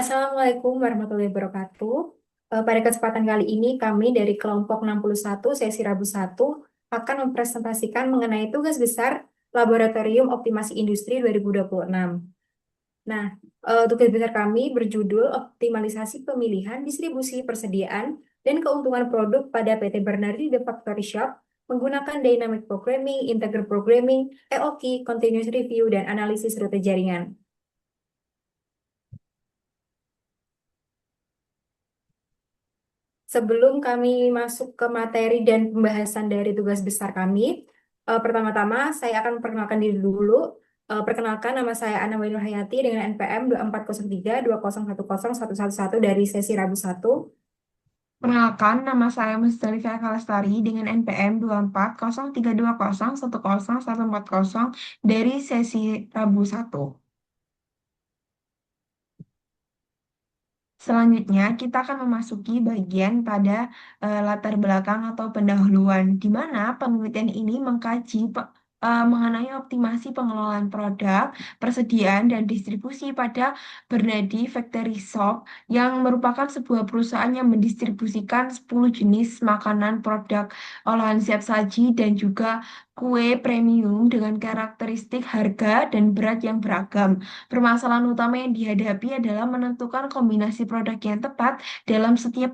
Assalamualaikum warahmatullahi wabarakatuh. Pada kesempatan kali ini kami dari kelompok 61 sesi Rabu 1 akan mempresentasikan mengenai tugas besar Laboratorium Optimasi Industri 2026. Nah, tugas besar kami berjudul Optimalisasi Pemilihan, Distribusi, Persediaan, dan Keuntungan Produk pada PT Bernardi The Factory Shop menggunakan Dynamic Programming, Integer Programming, EOQ, Continuous Review, dan Analisis Rute Jaringan. Sebelum kami masuk ke materi dan pembahasan dari tugas besar kami, pertama-tama saya akan memperkenalkan diri dulu. Perkenalkan, nama saya Ana Wainur Hayati dengan NPM 240320101111 dari sesi Rabu 1. Perkenalkan, nama saya Musdalifah Kalestari dengan NPM 240320101140 dari sesi Rabu 1. Selanjutnya, kita akan memasuki bagian pada latar belakang atau pendahuluan, di mana penelitian ini mengkaji mengenai optimasi pengelolaan produk, persediaan, dan distribusi pada Bernardi Factory Shop yang merupakan sebuah perusahaan yang mendistribusikan 10 jenis makanan, produk olahan siap saji, dan juga kue premium dengan karakteristik harga dan berat yang beragam. Permasalahan utama yang dihadapi adalah menentukan kombinasi produk yang tepat dalam setiap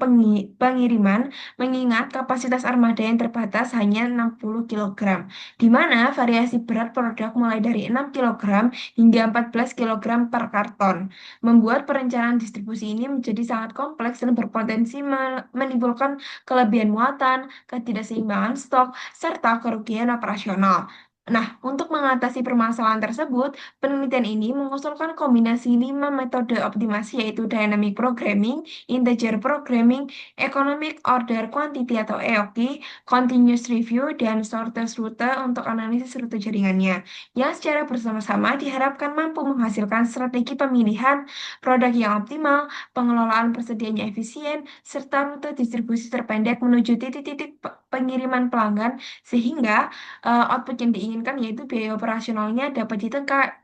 pengiriman, mengingat kapasitas armada yang terbatas hanya 60 kilogram, di mana variasi berat produk mulai dari 6 kilogram hingga 14 kilogram per karton. Membuat perencanaan distribusi ini menjadi sangat kompleks dan berpotensi menimbulkan kelebihan muatan, ketidakseimbangan stok, serta kerugian operasional. Nah, untuk mengatasi permasalahan tersebut, penelitian ini mengusulkan kombinasi 5 metode optimasi yaitu Dynamic Programming, Integer Programming, Economic Order Quantity atau EOQ, Continuous Review, dan Shortest Route untuk analisis rute jaringannya, yang secara bersama-sama diharapkan mampu menghasilkan strategi pemilihan produk yang optimal, pengelolaan persediaan yang efisien, serta rute distribusi terpendek menuju titik-titik pengiriman pelanggan sehingga output yang diinginkan yaitu biaya operasionalnya dapat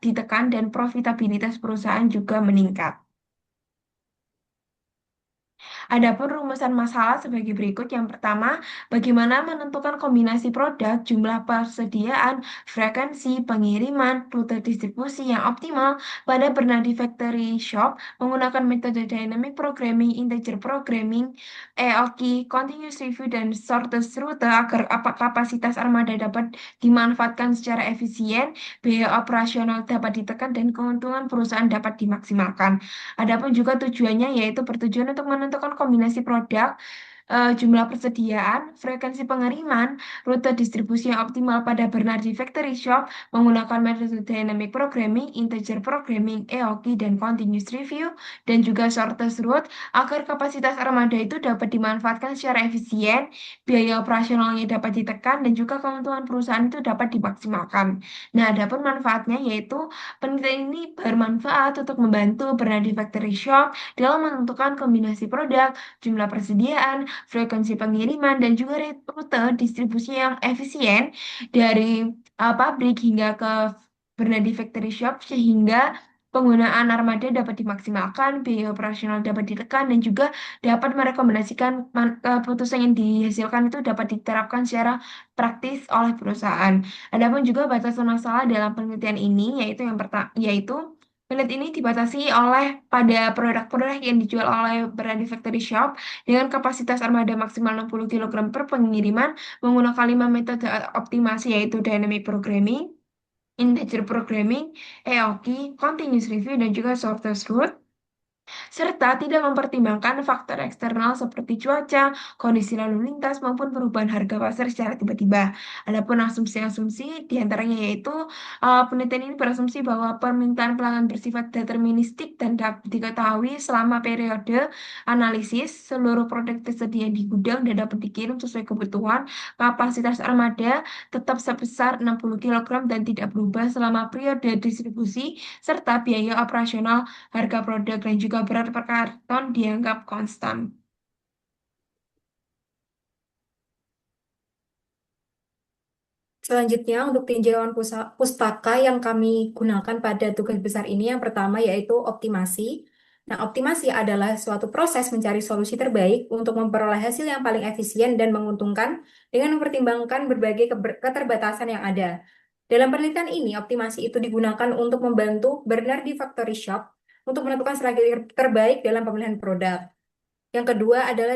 ditekan dan profitabilitas perusahaan juga meningkat. Adapun rumusan masalah sebagai berikut. Yang pertama, bagaimana menentukan kombinasi produk, jumlah persediaan, frekuensi, pengiriman, rute distribusi yang optimal pada Bernardi Factory Shop menggunakan metode Dynamic Programming, Integer Programming, EOQ, Continuous Review, dan Shortest Route agar kapasitas armada dapat dimanfaatkan secara efisien, biaya operasional dapat ditekan, dan keuntungan perusahaan dapat dimaksimalkan. Adapun juga tujuannya yaitu bertujuan untuk menentukan kombinasi produk, jumlah persediaan, frekuensi pengiriman, rute distribusi yang optimal pada Bernardi Factory Shop menggunakan metode Dynamic Programming, Integer Programming, EOQ, dan Continuous Review, dan juga Shortest Route agar kapasitas armada itu dapat dimanfaatkan secara efisien, biaya operasionalnya dapat ditekan, dan juga keuntungan perusahaan itu dapat dimaksimalkan. Nah, adapun manfaatnya yaitu penelitian ini bermanfaat untuk membantu Bernardi Factory Shop dalam menentukan kombinasi produk, jumlah persediaan, frekuensi pengiriman, dan juga rute distribusi yang efisien dari pabrik hingga ke Bernardi Factory Shop sehingga penggunaan armada dapat dimaksimalkan, biaya operasional dapat ditekan, dan juga dapat merekomendasikan keputusan yang dihasilkan itu dapat diterapkan secara praktis oleh perusahaan. Adapun juga batasan masalah dalam penelitian ini yaitu yang pertama yaitu penelitian ini dibatasi oleh pada produk-produk yang dijual oleh brand factory shop dengan kapasitas armada maksimal 60 kilogram per pengiriman menggunakan 5 metode optimasi yaitu Dynamic Programming, Integer Programming, EOQ, Continuous Review, dan juga Shortest Route serta tidak mempertimbangkan faktor eksternal seperti cuaca, kondisi lalu lintas, maupun perubahan harga pasar secara tiba-tiba. Adapun asumsi-asumsi diantaranya yaitu penelitian ini berasumsi bahwa permintaan pelanggan bersifat deterministik dan dapat diketahui selama periode analisis seluruh produk tersedia di gudang dan dapat dikirim sesuai kebutuhan. Kapasitas armada tetap sebesar 60 kilogram dan tidak berubah selama periode distribusi serta biaya operasional harga produk dan juga berat per karton dianggap konstan. Selanjutnya, untuk tinjauan pustaka yang kami gunakan pada tugas besar ini, yang pertama yaitu optimasi. Nah, optimasi adalah suatu proses mencari solusi terbaik untuk memperoleh hasil yang paling efisien dan menguntungkan dengan mempertimbangkan berbagai keterbatasan yang ada. Dalam penelitian ini, optimasi itu digunakan untuk membantu Bernardi Factory Shop untuk menentukan strategi terbaik dalam pemilihan produk. Yang kedua adalah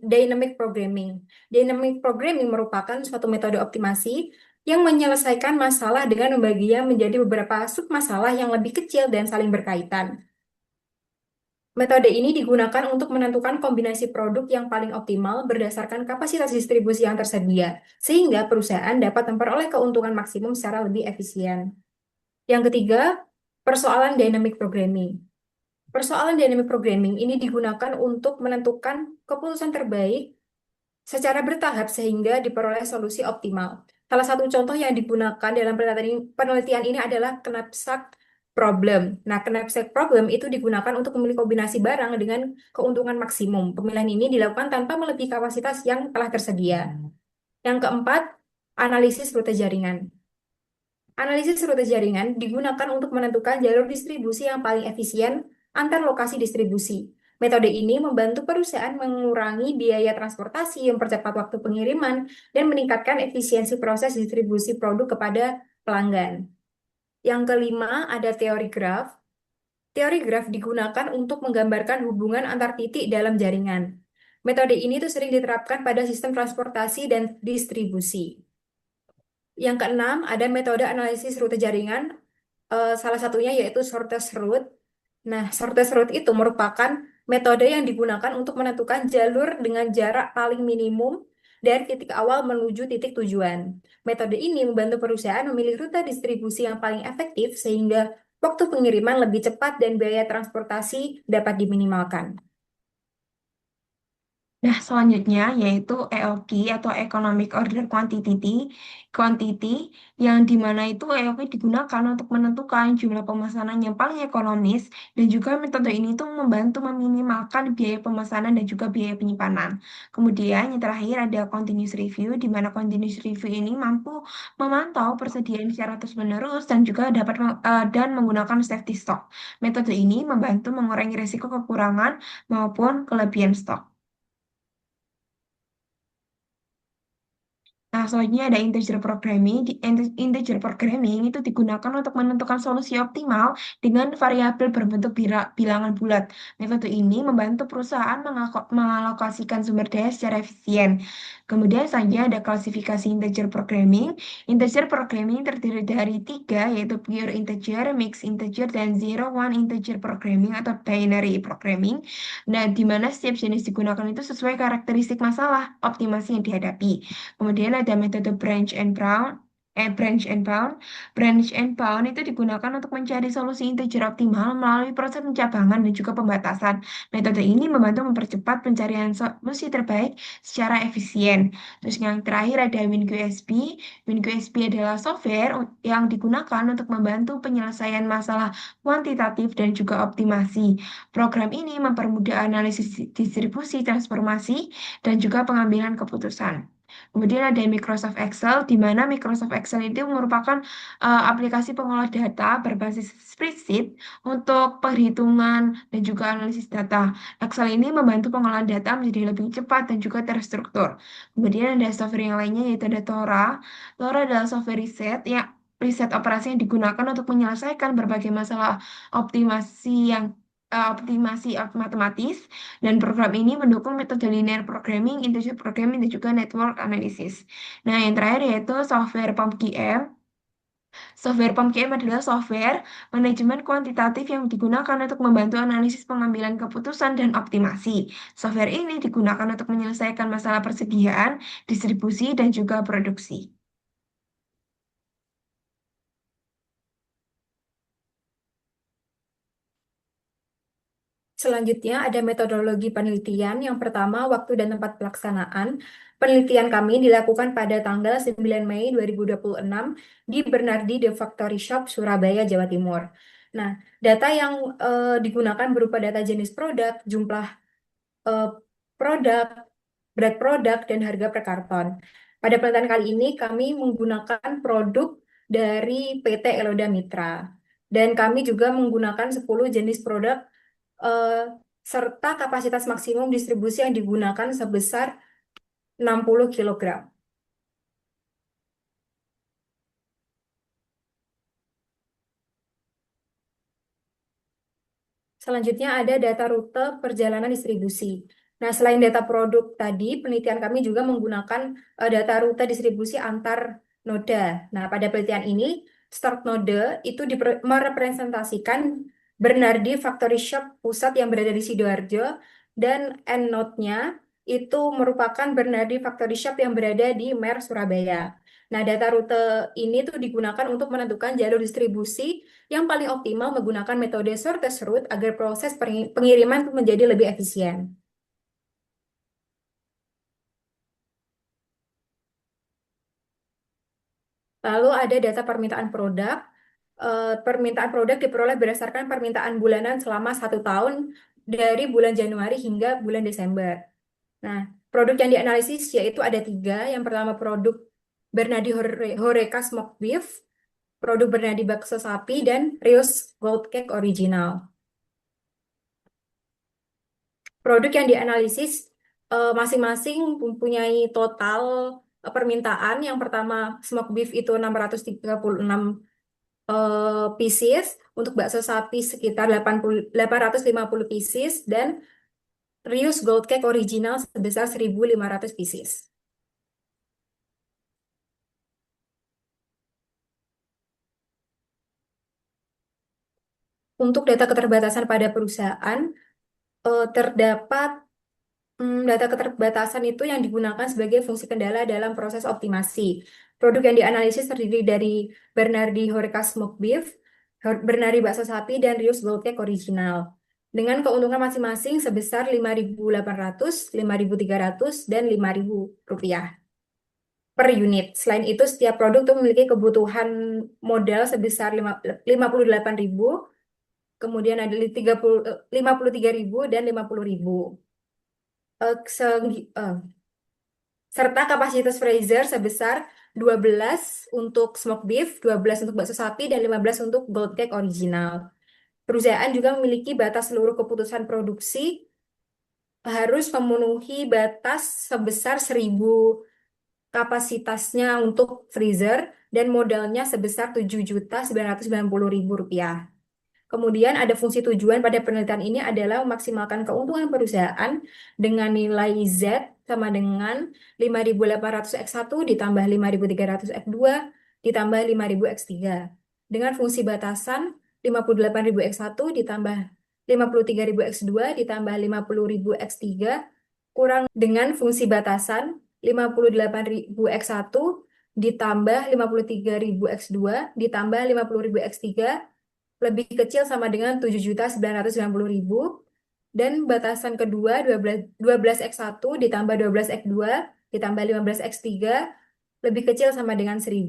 dynamic programming. Dynamic programming merupakan suatu metode optimasi yang menyelesaikan masalah dengan membaginya menjadi beberapa submasalah yang lebih kecil dan saling berkaitan. Metode ini digunakan untuk menentukan kombinasi produk yang paling optimal berdasarkan kapasitas distribusi yang tersedia, sehingga perusahaan dapat memperoleh keuntungan maksimum secara lebih efisien. Yang ketiga, persoalan dynamic programming. Persoalan dynamic programming ini digunakan untuk menentukan keputusan terbaik secara bertahap sehingga diperoleh solusi optimal. Salah satu contoh yang digunakan dalam penelitian ini adalah knapsack problem. Nah, knapsack problem itu digunakan untuk memilih kombinasi barang dengan keuntungan maksimum. Pemilihan ini dilakukan tanpa melebihi kapasitas yang telah tersedia. Yang keempat, analisis rute jaringan. Analisis rute jaringan digunakan untuk menentukan jalur distribusi yang paling efisien antar lokasi distribusi. Metode ini membantu perusahaan mengurangi biaya transportasi, mempercepat waktu pengiriman, dan meningkatkan efisiensi proses distribusi produk kepada pelanggan. Yang kelima, ada teori graf. Teori graf digunakan untuk menggambarkan hubungan antar titik dalam jaringan. Metode ini tuh sering diterapkan pada sistem transportasi dan distribusi. Yang keenam, ada metode analisis rute jaringan. Salah satunya yaitu shortest route. Nah, shortest route itu merupakan metode yang digunakan untuk menentukan jalur dengan jarak paling minimum dari titik awal menuju titik tujuan. Metode ini membantu perusahaan memilih rute distribusi yang paling efektif sehingga waktu pengiriman lebih cepat dan biaya transportasi dapat diminimalkan. Nah, selanjutnya yaitu EOQ atau Economic Order Quantity yang dimana itu EOQ digunakan untuk menentukan jumlah pemesanan yang paling ekonomis dan juga metode ini tuh membantu meminimalkan biaya pemesanan dan juga biaya penyimpanan. Kemudian yang terakhir ada Continuous Review di mana Continuous Review ini mampu memantau persediaan secara terus-menerus dan juga dan menggunakan safety stock. Metode ini membantu mengurangi risiko kekurangan maupun kelebihan stok. Nah, selanjutnya ada integer programming. Integer programming itu digunakan untuk menentukan solusi optimal dengan variabel berbentuk bilangan bulat. Metode ini membantu perusahaan mengalokasikan sumber daya secara efisien. Kemudian selanjutnya ada klasifikasi integer programming. Integer programming terdiri dari tiga, yaitu pure integer, mixed integer, dan zero one integer programming atau binary programming. Nah, di mana setiap jenis digunakan itu sesuai karakteristik masalah optimasi yang dihadapi. Kemudian ada metode branch and bound. Branch and bound itu digunakan untuk mencari solusi integer optimal melalui proses pencabangan dan juga pembatasan. Metode ini membantu mempercepat pencarian solusi terbaik secara efisien. Terus yang terakhir ada WinQSP. WinQSP adalah software yang digunakan untuk membantu penyelesaian masalah kuantitatif dan juga optimasi. Program ini mempermudah analisis distribusi, transformasi, dan juga pengambilan keputusan. Kemudian ada Microsoft Excel, di mana Microsoft Excel itu merupakan aplikasi pengolah data berbasis spreadsheet untuk perhitungan dan juga analisis data. Excel ini membantu pengolahan data menjadi lebih cepat dan juga terstruktur. Kemudian ada software yang lainnya yaitu ada Tora. Tora adalah software riset operasi yang digunakan untuk menyelesaikan berbagai masalah optimasi matematis dan program ini mendukung metode linear programming, integer programming, dan juga network analysis. Nah, yang terakhir yaitu software PumpGM. Software PumpGM adalah software manajemen kuantitatif yang digunakan untuk membantu analisis pengambilan keputusan dan optimasi. Software ini digunakan untuk menyelesaikan masalah persediaan, distribusi, dan juga produksi. Selanjutnya ada metodologi penelitian. Yang pertama, waktu dan tempat pelaksanaan. Penelitian kami dilakukan pada tanggal 9 Mei 2026 di Bernardi The Factory Shop, Surabaya, Jawa Timur. Nah, data yang digunakan berupa data jenis produk, jumlah eh, produk, berat produk, dan harga per karton. Pada penelitian kali ini, kami menggunakan produk dari PT Eloda Mitra. Dan kami juga menggunakan 10 jenis produk eh, serta kapasitas maksimum distribusi yang digunakan sebesar 60 kilogram. Selanjutnya ada data rute perjalanan distribusi. Nah, selain data produk tadi, penelitian kami juga menggunakan data rute distribusi antar noda. Nah, pada penelitian ini, start node itu merepresentasikan Bernardi Factory Shop pusat yang berada di Sidoarjo, dan end node-nya itu merupakan Bernardi Factory Shop yang berada di Mer, Surabaya. Nah, data rute ini tuh digunakan untuk menentukan jalur distribusi yang paling optimal menggunakan metode shortest route agar proses pengiriman menjadi lebih efisien. Lalu ada data permintaan produk. Permintaan produk diperoleh berdasarkan permintaan bulanan selama 1 tahun dari bulan Januari hingga bulan Desember. Nah, produk yang dianalisis yaitu ada 3. Yang pertama produk Bernardi Horeca Smoked Beef, produk Bernardi Bakso Sapi, dan Rios Gold Cake Original. Produk yang dianalisis masing-masing mempunyai total permintaan. Yang pertama smoke beef itu 636 pieces, untuk bakso sapi sekitar 850 pieces, dan Rius Gold Cake original sebesar 1.500 pieces. Untuk data keterbatasan pada perusahaan, terdapat data keterbatasan itu yang digunakan sebagai fungsi kendala dalam proses optimasi. Produk yang dianalisis terdiri dari Bernardi Horeca Smoked Beef, Bernardi Bakso Sapi, dan Rius Gold Cake Original. Dengan keuntungan masing-masing sebesar 5.800, 5.300, dan 5.000 rupiah per unit. Selain itu, setiap produk itu memiliki kebutuhan modal sebesar 58.000, kemudian ada 53.000, dan 50.000. Eh, se- eh, serta kapasitas freezer sebesar 12 untuk smoked beef, 12 untuk bakso sapi, dan 15 untuk gold cake original. Perusahaan juga memiliki batas seluruh keputusan produksi harus memenuhi batas sebesar 1.000 kapasitasnya untuk freezer dan modalnya sebesar 7.990.000 rupiah. Kemudian ada fungsi tujuan pada penelitian ini adalah memaksimalkan keuntungan perusahaan dengan nilai Z sama dengan 5.800 X1 ditambah 5.300 X2 ditambah 5.000 X3. Dengan fungsi batasan 58.000 X1 ditambah 53.000 X2 ditambah 50.000 X3 kurang dengan fungsi batasan 58.000 X1 ditambah 53.000 X2 ditambah 50.000 X3 lebih kecil sama dengan 7.990.000, dan batasan kedua 12 X1 ditambah 12 X2 ditambah 15 X3 lebih kecil sama dengan 1.000.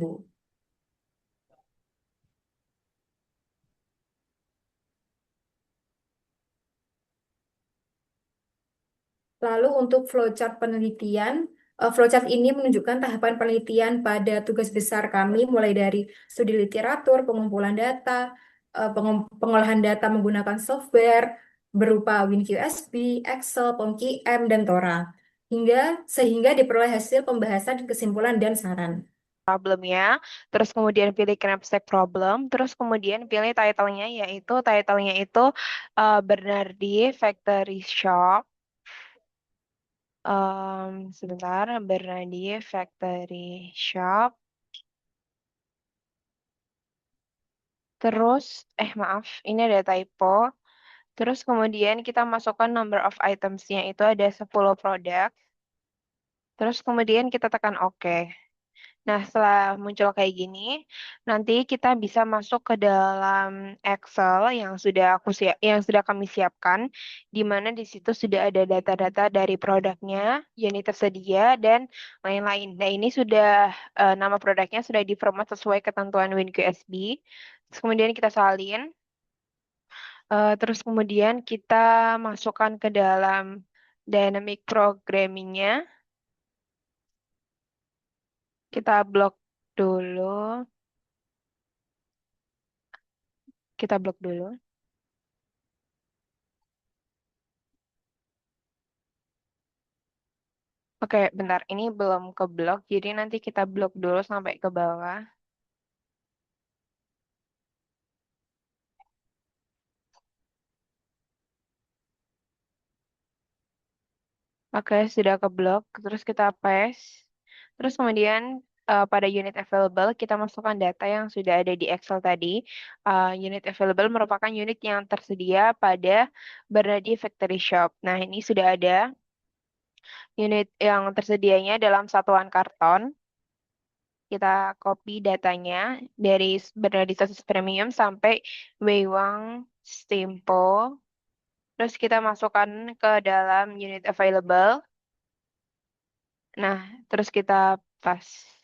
Lalu untuk flowchart penelitian, flowchart ini menunjukkan tahapan penelitian pada tugas besar kami mulai dari studi literatur, pengumpulan data, pengolahan data menggunakan software berupa WinQSP, Excel, POMQM, dan Tora, sehingga diperoleh hasil pembahasan, kesimpulan, dan saran. Problemnya, terus kemudian pilih knapsack problem, terus kemudian pilih titlenya itu Bernardi Factory Shop. Sebentar, Bernardi Factory Shop. Terus, maaf, ini ada typo. Terus kemudian kita masukkan number of items-nya itu ada 10 produk. Terus kemudian kita tekan OK. Nah, setelah muncul kayak gini, nanti kita bisa masuk ke dalam Excel yang sudah kami siapkan, di mana di situ sudah ada data-data dari produknya, unit tersedia, dan lain-lain. Nah, ini sudah nama produknya sudah diformat sesuai ketentuan WinQSB. Terus kemudian kita salin, terus kemudian kita masukkan ke dalam dynamic programming-nya. Kita blok dulu. Kita blok dulu. Oke, bentar. Ini belum ke blok, jadi nanti kita blok dulu sampai ke bawah. Oke, sudah ke blok. Terus kita paste. Terus kemudian pada unit available kita masukkan data yang sudah ada di Excel tadi. Unit available merupakan unit yang tersedia pada Bernadi Factory Shop. Nah, ini sudah ada unit yang tersedianya dalam satuan karton. Kita copy datanya dari Bernadi Sosis Premium sampai Weiwang Stempo. Terus kita masukkan ke dalam unit available. Nah, terus kita paste.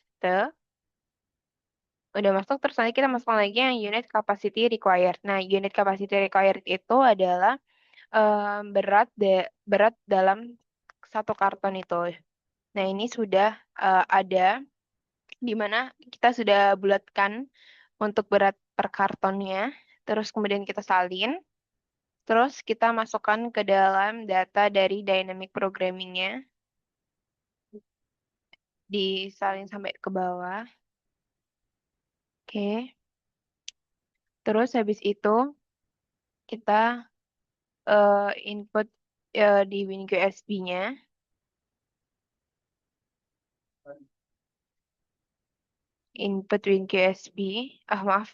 Udah masuk, terus nanti kita masukkan lagi yang unit capacity required. Nah, unit capacity required itu adalah berat dalam satu karton itu. Nah, ini sudah ada di mana kita sudah bulatkan untuk berat per kartonnya. Terus kemudian kita salin. Terus kita masukkan ke dalam data dari dynamic programmingnya. Disalin sampai ke bawah. Oke. Terus habis itu kita input di WinQSB-nya. Input WinQSB. Maaf.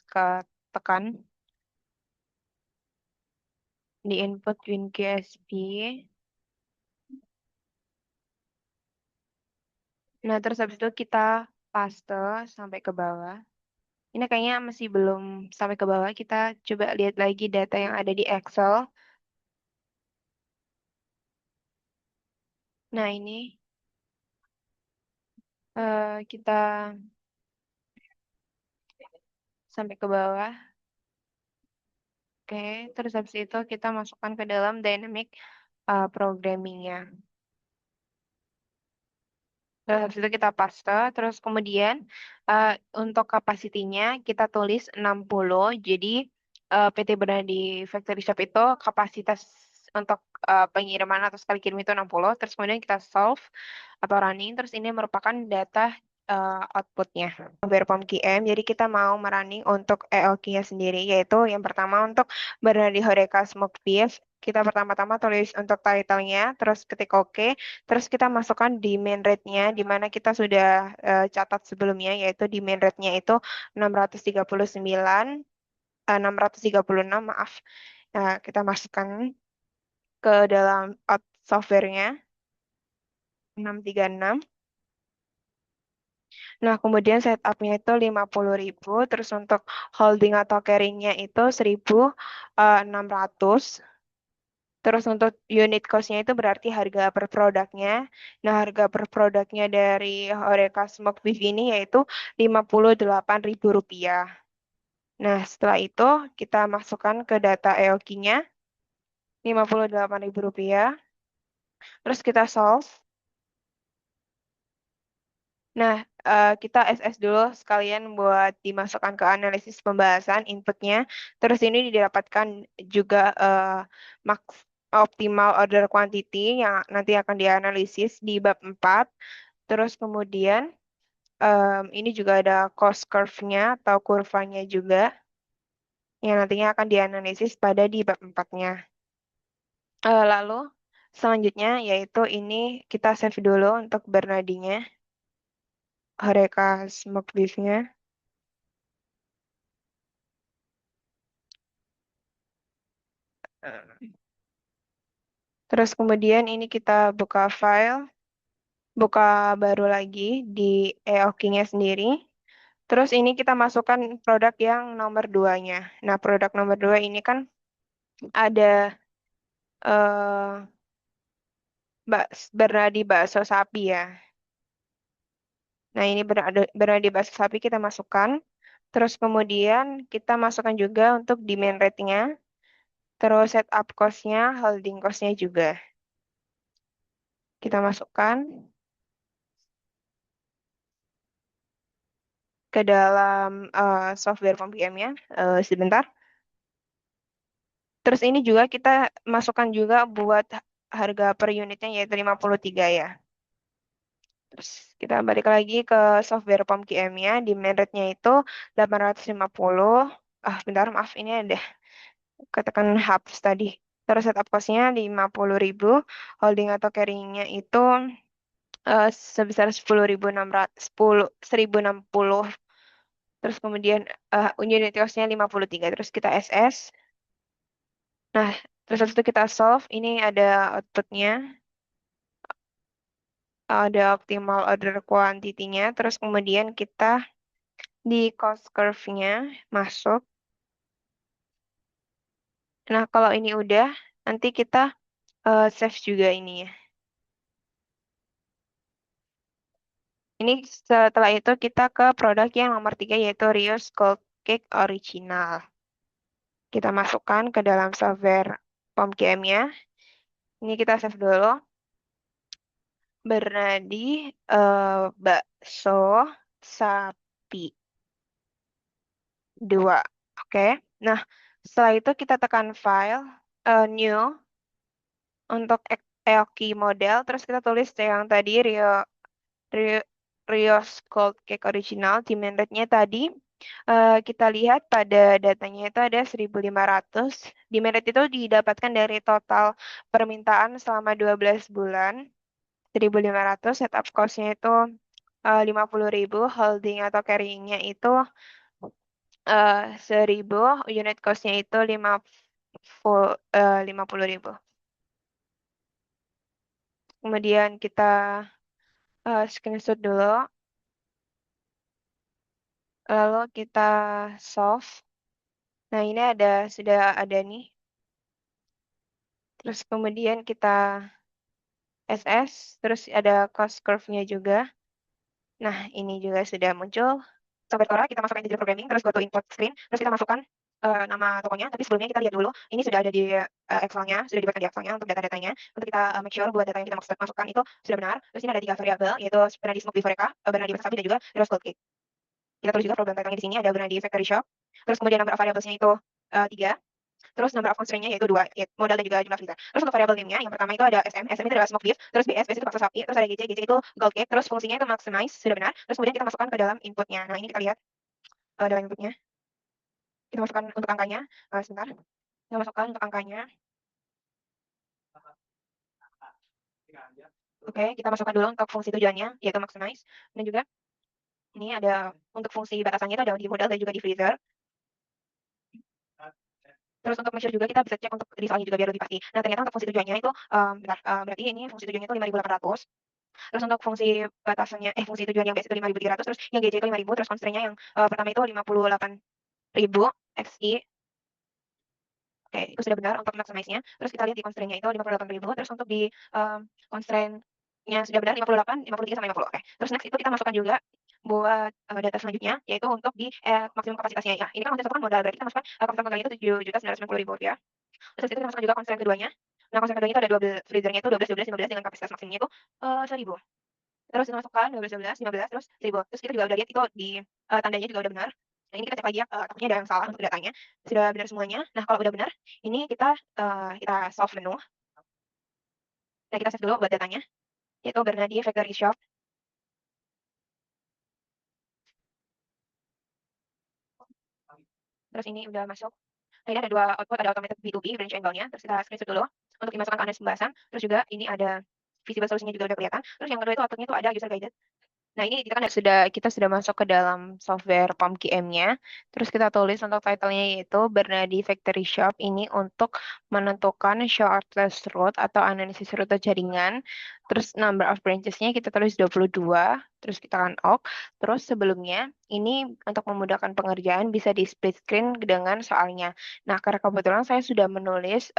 Ke tekan di input WinQSB. Nah, terus habis itu kita paste sampai ke bawah. Ini kayaknya masih belum sampai ke bawah. Kita coba lihat lagi data yang ada di Excel. Nah, ini kita sampai ke bawah. Oke, terus habis itu kita masukkan ke dalam dynamic programmingnya. Terus habis itu kita paste, terus kemudian eh, untuk kapasitinya kita tulis 60. Jadi PT Bernadi Factory Shop itu kapasitas untuk pengiriman atau sekali kirim itu 60. Terus kemudian kita solve atau running. Terus ini merupakan data outputnya. Verpom QM, jadi kita mau merunning untuk EOQ-nya sendiri, yaitu yang pertama untuk Bernadi Horeca Smoke Beef. Kita pertama-tama tulis untuk title-nya, terus ketik OK. Terus kita masukkan di main rate-nya, di mana kita sudah catat sebelumnya, yaitu di main rate-nya itu 639, 636, maaf. Nah, kita masukkan ke dalam out software-nya, 636. Nah, kemudian setup-nya itu 50.000, terus untuk holding atau carrying-nya itu 1.600. Terus untuk unit cost-nya itu berarti harga per produknya. Nah, harga per produknya dari Horeca Smoke Beef ini yaitu Rp58.000. Nah, setelah itu kita masukkan ke data EOQ-nya Rp58.000. Terus kita solve. Nah, kita SS dulu sekalian buat dimasukkan ke analisis pembahasan inputnya. Terus ini didapatkan juga max optimal order quantity yang nanti akan dianalisis di bab 4. Terus kemudian ini juga ada cost curve-nya atau kurvanya juga yang nantinya akan dianalisis pada di bab 4-nya. Lalu selanjutnya yaitu ini kita save dulu untuk Bernadinya, Horeca Smoke Beef-nya. Terus kemudian ini kita buka file, buka baru lagi di EOQ-nya sendiri. Terus ini kita masukkan produk yang nomor 2-nya. Nah, produk nomor 2 ini kan ada eh Bernadi bakso sapi ya. Nah, ini Bernadi bakso sapi kita masukkan. Terus kemudian kita masukkan juga untuk demand rate-nya. Terus setup cost-nya, holding cost-nya juga. Kita masukkan ke dalam software POM-PM-nya. Sebentar. Terus ini juga kita masukkan juga buat harga per unitnya yaitu 53 ya. Terus kita balik lagi ke software POM-QM-nya, di main rate-nya itu 850. Bentar, maaf, ini ada katakan hubs tadi. Terus setup cost-nya 50.000, holding atau carrying-nya itu sebesar 10.060. Terus kemudian unit cost-nya 53. Terus kita SS. Nah, terus habis itu kita solve. Ini ada output-nya, ada optimal order quantity-nya. Terus kemudian kita di cost curve-nya masuk. Nah, kalau ini udah, nanti kita save juga ini ya. Ini setelah itu kita ke produk yang nomor 3 yaitu Rio's Cold Cake Original. Kita masukkan ke dalam software POM-QM-nya. Ini kita save dulu. Bernadi bakso sapi 2. Oke. Nah, setelah itu kita tekan file, new, untuk EOKI model. Terus kita tulis yang tadi Rio, Rio's Cold Cake Original. Demand rate-nya tadi kita lihat pada datanya itu ada 1.500. Demand rate itu didapatkan dari total permintaan selama 12 bulan. 1.500. Setup cost-nya itu 50.000. Holding atau carrying-nya itu 1.000. Unit cost-nya itu 50.000. Kemudian kita screenshot dulu. Lalu kita solve. Nah, ini sudah ada nih. Terus kemudian kita SS, terus ada cost curve-nya juga. Nah, ini juga sudah muncul. Sobat Quora, kita masukkan integer programming, terus go to input screen, terus kita masukkan nama tokonya. Tapi sebelumnya kita lihat dulu, ini sudah ada di Excel-nya, sudah dibuatkan di Excel-nya untuk data-datanya. Untuk kita make sure buat data yang kita masukkan itu sudah benar. Terus ini ada 3 variabel, yaitu Bernadi Smoke Beef Horeca, Bernadi Bersapi, dan juga Heroes Cold Cake. Kita tulis juga program title-nya di sini, ada Bernadi Factory Shop. Terus kemudian number of variables-nya itu 3. Terus number of constraint-nya yaitu 2, modal dan juga jumlah filter. Terus untuk variable name-nya, yang pertama itu ada SM itu adalah smoke beef, terus BS itu bakso sapi, terus ada GC itu gold cake, terus fungsinya itu maximize, sudah benar. Terus kemudian kita masukkan ke dalam input-nya. Nah, ini kita lihat dalam input-nya. Kita masukkan untuk angkanya, sebentar. Kita masukkan untuk angkanya. Oke, kita masukkan dulu untuk fungsi tujuannya, yaitu maximize. Dan juga ini ada untuk fungsi batasannya itu ada di modal dan juga di freezer. Terus untuk measure juga kita bisa cek untuk resolve juga biar lebih pasti. Nah, ternyata untuk fungsi tujuannya itu berarti ini fungsi tujuannya itu 5.800. Terus untuk fungsi batasannya fungsi tujuan yang base itu 5.300, terus yang GJ itu 5.000, terus constraint-nya yang pertama itu 58.000 XI. Oke, itu sudah benar untuk maximize-nya. Terus kita lihat di constraint-nya itu 58.000, terus untuk di constraint-nya sudah benar 58, 53 sama 50. Oke. Terus next itu kita masukkan juga buat data selanjutnya yaitu untuk di maksimum kapasitasnya ya. Ini kan masih kan modal, berarti kita masukkan kapasitas modalnya itu 7.990.000 rupiah. Terus itu kita masukkan juga constraint keduanya. Nah, constraint keduanya itu ada 12 freezer-nya itu 12, 12, 15 dengan kapasitas maksimumnya itu 1.000. Terus kita masukkan 12, 12, 15, terus 1.000. Terus kita juga udah lihat itu di tandanya juga udah benar. Nah, ini kita cek lagi ya, takutnya ada yang salah untuk datanya. Sudah benar semuanya. Nah, kalau udah benar, ini kita solve menu. Nah, kita save dulu buat datanya, yaitu Bernadi Factory Shop. Terus ini udah masuk. Nah, ini ada 2 output, ada automated B2B, branch angle-nya. Terus kita screenshot dulu untuk dimasukkan ke analis pembahasan. Terus juga ini ada visible solusinya juga udah kelihatan. Terus yang kedua itu outputnya itu ada user guided. Nah, ini kita sudah masuk ke dalam software POM-QM-nya. Terus kita tulis untuk title-nya yaitu Bernadi Factory Shop, ini untuk menentukan shortlist route atau analisis rute jaringan. Terus number of branches-nya kita tulis 22. Terus kita tekan OK. Terus sebelumnya ini untuk memudahkan pengerjaan bisa di split screen dengan soalnya. Nah, karena kebetulan saya sudah menulis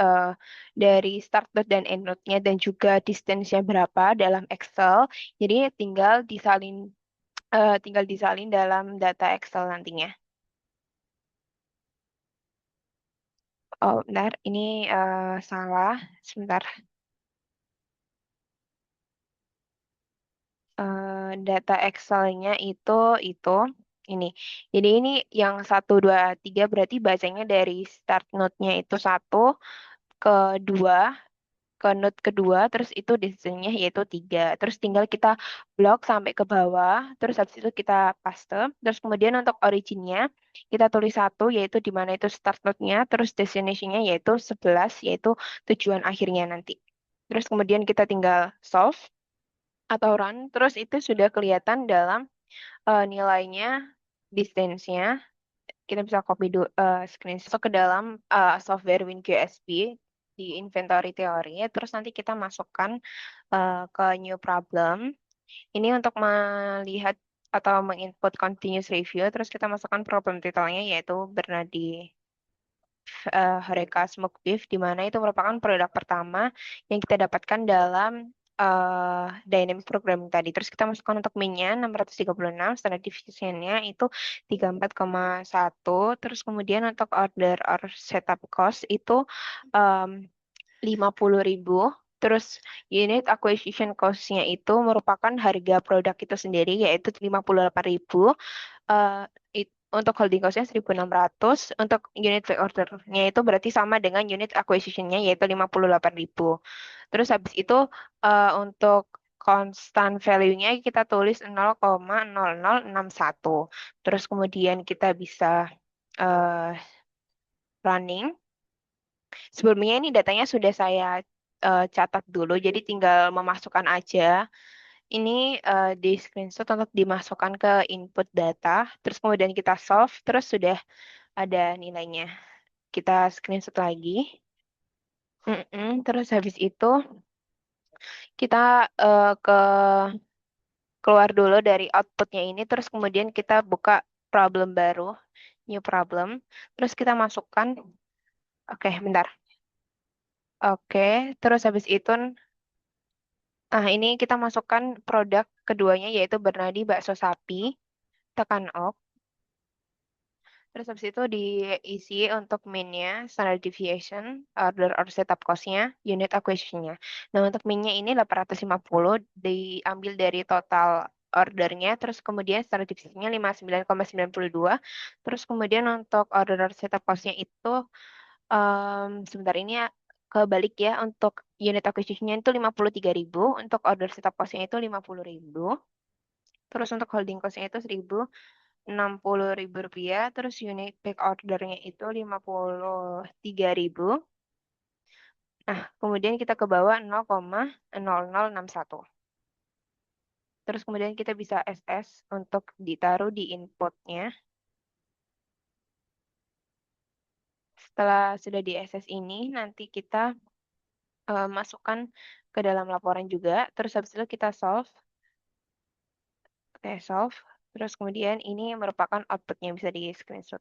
dari start node dan end node-nya dan juga distance-nya berapa dalam Excel. Jadi tinggal disalin dalam data Excel nantinya. Oh, bentar, ini salah. Sebentar. Data Excel-nya itu ini. Jadi ini yang 1, 2, 3 berarti bacanya dari start node-nya itu 1 ke 2 ke node kedua, terus itu distance-nya yaitu 3. Terus tinggal kita blok sampai ke bawah, terus habis itu kita paste. Terus kemudian untuk originnya, kita tulis 1, yaitu di mana itu start node-nya, terus destination-nya yaitu 11, yaitu tujuan akhirnya nanti. Terus kemudian kita tinggal solve atau run, terus itu sudah kelihatan dalam nilainya, distance-nya. Kita bisa copy screenshot ke dalam software WinQSP di inventory teori. Terus nanti kita masukkan ke new problem. Ini untuk melihat atau menginput continuous review. Terus kita masukkan problem titelnya yaitu Bernadi Horeca Smoke Beef, di mana itu merupakan produk pertama yang kita dapatkan dalam dynamic programming tadi. Terus kita masukkan untuk min-nya 636, standard deviation-nya itu 34,1. Terus kemudian untuk order or setup cost itu 50.000. Terus unit acquisition cost-nya itu merupakan harga produk itu sendiri yaitu 58.000. eh untuk holding cost-nya 1.600, untuk unit back order-nya itu berarti sama dengan unit acquisition-nya yaitu 58.000. Terus habis itu untuk constant value-nya kita tulis 0,0061. Terus kemudian kita bisa eh, running. Sebelumnya ini datanya sudah saya catat dulu, jadi tinggal memasukkan aja. Ini di screenshot untuk dimasukkan ke input data, terus kemudian kita solve, terus sudah ada nilainya. Kita screenshot lagi. Terus habis itu kita keluar dulu dari outputnya ini, terus kemudian kita buka problem baru, new problem, terus kita masukkan, oke, bentar. Oke, terus habis itu, ini kita masukkan produk keduanya yaitu Bernadi bakso sapi, tekan OK. Terus habis itu diisi untuk min-nya, standard deviation, order or setup cost-nya, unit acquisition-nya. Nah, untuk min-nya ini 850 diambil dari total ordernya, terus kemudian standard deviation-nya 59,92. Terus kemudian untuk order or setup cost-nya itu, sebentar ini ya, kebalik ya, untuk unit acquisition-nya itu 53.000, untuk order setup cost-nya itu 50.000. Terus untuk holding cost-nya itu 60.000 rupiah, terus unit back ordernya itu 53.000. Nah, kemudian kita ke bawah 0,0061. Terus kemudian kita bisa SS untuk ditaruh di inputnya. Setelah sudah di SS ini, nanti kita masukkan ke dalam laporan juga. Terus habis itu kita solve. Oke, solve. Terus kemudian ini merupakan outputnya, bisa di screenshot.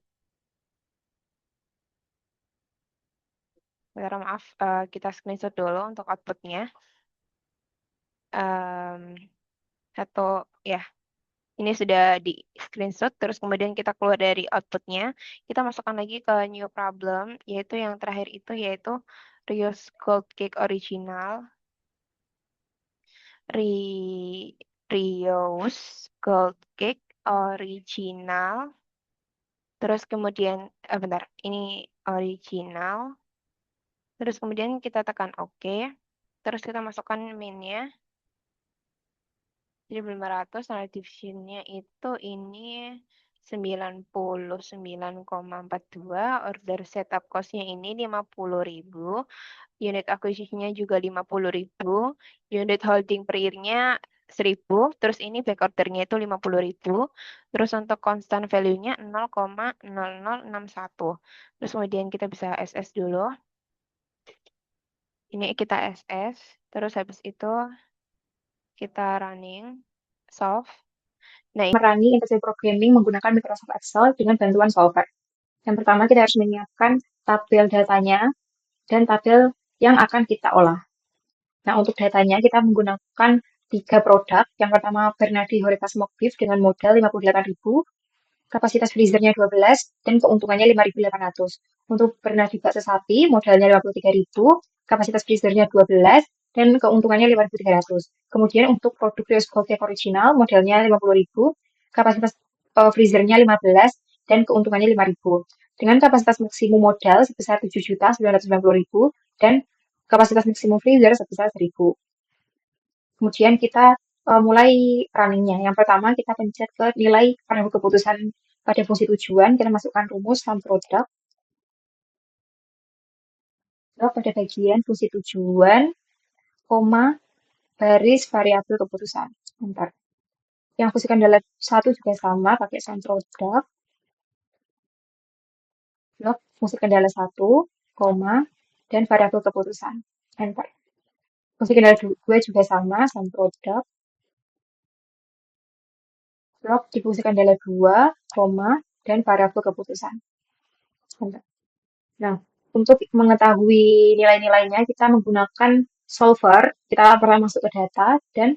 Bentar, maaf, kita screenshot dulu untuk outputnya. Satu, ya, ini sudah di screenshot, terus kemudian kita keluar dari outputnya, kita masukkan lagi ke new problem, yaitu yang terakhir itu, yaitu Rio's Gold Cake Original. Rio's Gold Cake Original. Terus kemudian, bentar, ini original. Terus kemudian kita tekan OK. Terus kita masukkan min-nya. Jadi 500, standard deviation-nya itu ini 99,42, order setup cost-nya ini 50.000, unit acquisition-nya juga 50.000, unit holding per year-nya 1.000, terus ini back order-nya itu 50.000, terus untuk constant value-nya 0,0061. Terus kemudian kita bisa SS dulu. Ini kita SS, terus habis itu kita running, solve. Nah, Merani integrasi programming menggunakan Microsoft Excel dengan bantuan solver. Yang pertama, kita harus menyiapkan tabel datanya dan tabel yang akan kita olah. Nah, untuk datanya kita menggunakan 3 produk. Yang pertama, Bernardi Horeca Smoke Beef dengan modal 58.000, kapasitas freezernya 12, dan keuntungannya 5.800. Untuk Bernardi bakso sapi, modalnya 53.000, kapasitas freezernya 12, dan keuntungannya 5.300. Kemudian untuk produk Rios Gold Cake Original, modalnya 50.000, kapasitas freezernya 15, dan keuntungannya 5.000. Dengan kapasitas maksimum modal sebesar 7.990.000 dan kapasitas maksimum freezer sebesar 1000. Kemudian kita mulai runningnya. Yang pertama kita pencet ke nilai variabel keputusan pada fungsi tujuan, kita masukkan rumus sum product pada bagian fungsi tujuan, koma, baris variabel keputusan. Bentar. Yang fungsi kendala 1 juga sama, pakai sum product, blok fungsi kendala 1, koma, dan variabel keputusan. Enter. Fungsi kendala 2 juga sama, sum product, blok di fungsi kendala 2, koma, dan variabel keputusan. Enter. Nah, untuk mengetahui nilai-nilainya, kita menggunakan solver. Kita pertama masuk ke data dan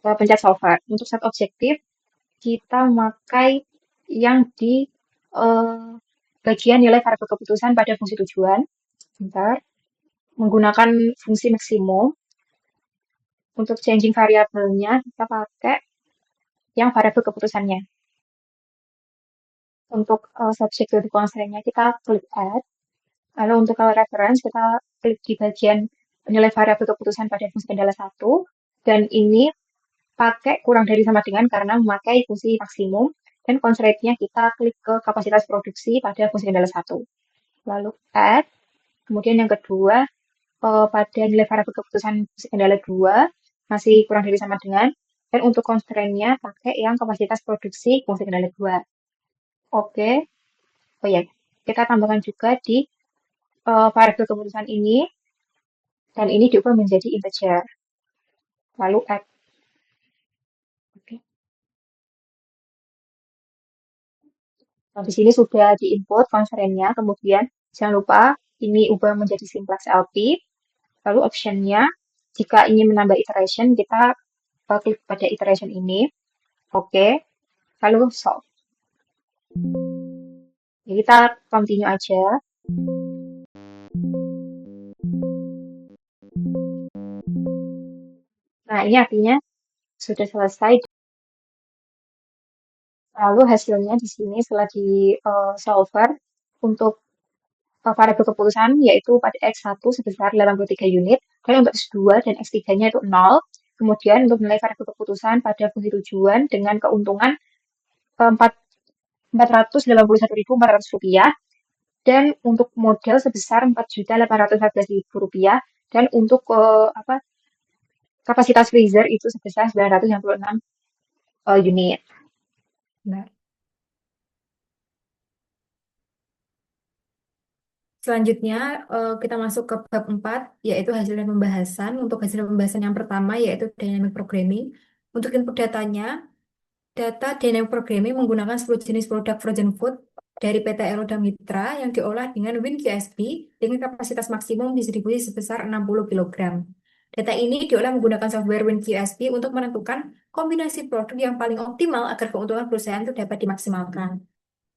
pencet solver. Untuk set objektif, kita memakai yang di bagian nilai variabel keputusan pada fungsi tujuan. Bentar. Menggunakan fungsi maksimum. Untuk changing variabelnya, kita pakai yang variabel keputusannya. Untuk subject to constraint-nya, kita klik add. Lalu untuk color reference, kita klik di bagian nilai variabel keputusan pada fungsi kendala 1. Dan ini pakai kurang dari sama dengan karena memakai fungsi maksimum. Dan constraint-nya kita klik ke kapasitas produksi pada fungsi kendala 1. Lalu add. Kemudian yang kedua, pada nilai variabel keputusan fungsi kendala 2, masih kurang dari sama dengan. Dan untuk constraint-nya pakai yang kapasitas produksi fungsi kendala 2. Oke. Oh ya, kita tambahkan juga di variabel keputusan ini, dan ini diubah menjadi integer. Lalu add. Oke. Nah, di sini sudah di-input constraint-nya, kemudian jangan lupa ini ubah menjadi simplex LP. Lalu option-nya, jika ingin menambah iteration, kita klik pada iteration ini. Oke. Lalu solve. Jadi kita continue aja. Nah, ini artinya sudah selesai. Lalu hasilnya di sini setelah di solver untuk variabel keputusan yaitu pada X1 sebesar 83 unit, dan untuk X2 dan X3-nya itu 0. Kemudian untuk nilai variabel keputusan pada fungsi tujuan dengan keuntungan 481.400 rupiah, dan untuk modal sebesar 4.814.000 rupiah, dan untuk kapasitas freezer itu sebesar 966 unit. Nah, selanjutnya kita masuk ke bab 4, yaitu hasil dan pembahasan. Untuk hasil pembahasan yang pertama yaitu dynamic programming. Untuk input datanya, data dynamic programming menggunakan 10 jenis produk frozen food dari PT Eroda Mitra yang diolah dengan WinQSP dengan kapasitas maksimum distribusi sebesar 60 kg. Data ini diolah menggunakan software WinQSP untuk menentukan kombinasi produk yang paling optimal agar keuntungan perusahaan itu dapat dimaksimalkan.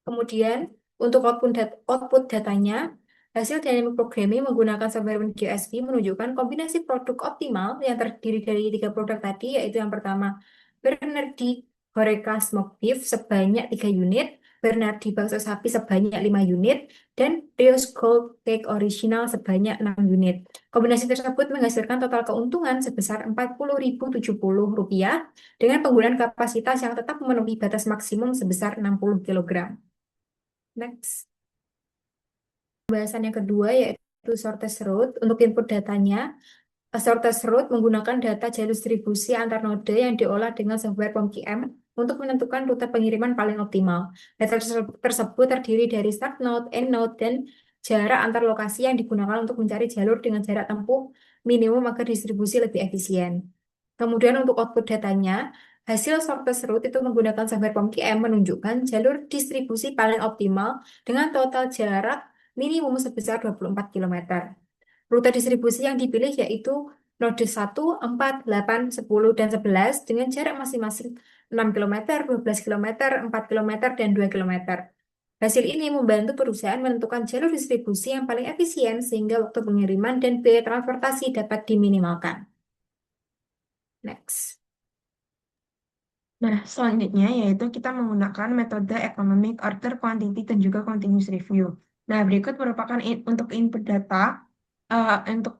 Kemudian, untuk output datanya, hasil dynamic programming menggunakan software WinQSP menunjukkan kombinasi produk optimal yang terdiri dari 3 produk tadi, yaitu yang pertama, Bernardi Horeca Smoked Beef sebanyak 3 unit, Bernardi Bakso Sapi sebanyak 5 unit, dan Rio's Gold Cake Original sebanyak 6 unit. Kombinasi tersebut menghasilkan total keuntungan sebesar Rp40.070 dengan penggunaan kapasitas yang tetap memenuhi batas maksimum sebesar 60 kg. Next. Pembahasan yang kedua yaitu shortest route. Untuk input datanya, shortest route menggunakan data jalur distribusi antar node yang diolah dengan software POMQM untuk menentukan rute pengiriman paling optimal. Data tersebut terdiri dari start node, end node, dan jarak antar lokasi yang digunakan untuk mencari jalur dengan jarak tempuh minimum agar distribusi lebih efisien. Kemudian untuk output datanya, hasil shortest route itu menggunakan software POMQM menunjukkan jalur distribusi paling optimal dengan total jarak minimum sebesar 24 km. Rute distribusi yang dipilih yaitu node 1, 4, 8, 10, dan 11 dengan jarak masing-masing 6 km, 12 km, 4 km, dan 2 km. Hasil ini membantu perusahaan menentukan jalur distribusi yang paling efisien sehingga waktu pengiriman dan biaya transportasi dapat diminimalkan. Next. Nah, selanjutnya yaitu kita menggunakan metode economic order quantity dan juga continuous review. Nah, berikut merupakan untuk input data Untuk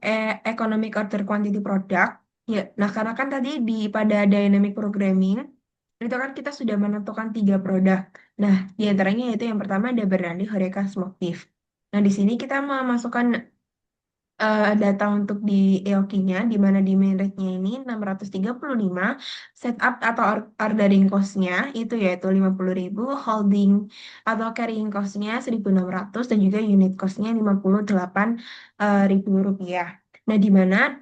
economic order quantity product, ya, nah karena kan tadi pada dynamic programming itu kan kita sudah menentukan tiga produk. Nah, di antaranya yaitu yang pertama ada Bernardi Horeca Smoke Beef. Nah, di sini kita memasukkan data untuk di EOQ-nya, di mana di main rate-nya ini 635, setup atau ordering cost-nya itu yaitu 50.000, holding atau carrying cost-nya 1.600, dan juga unit cost-nya 58.000 rupiah. Nah, di mana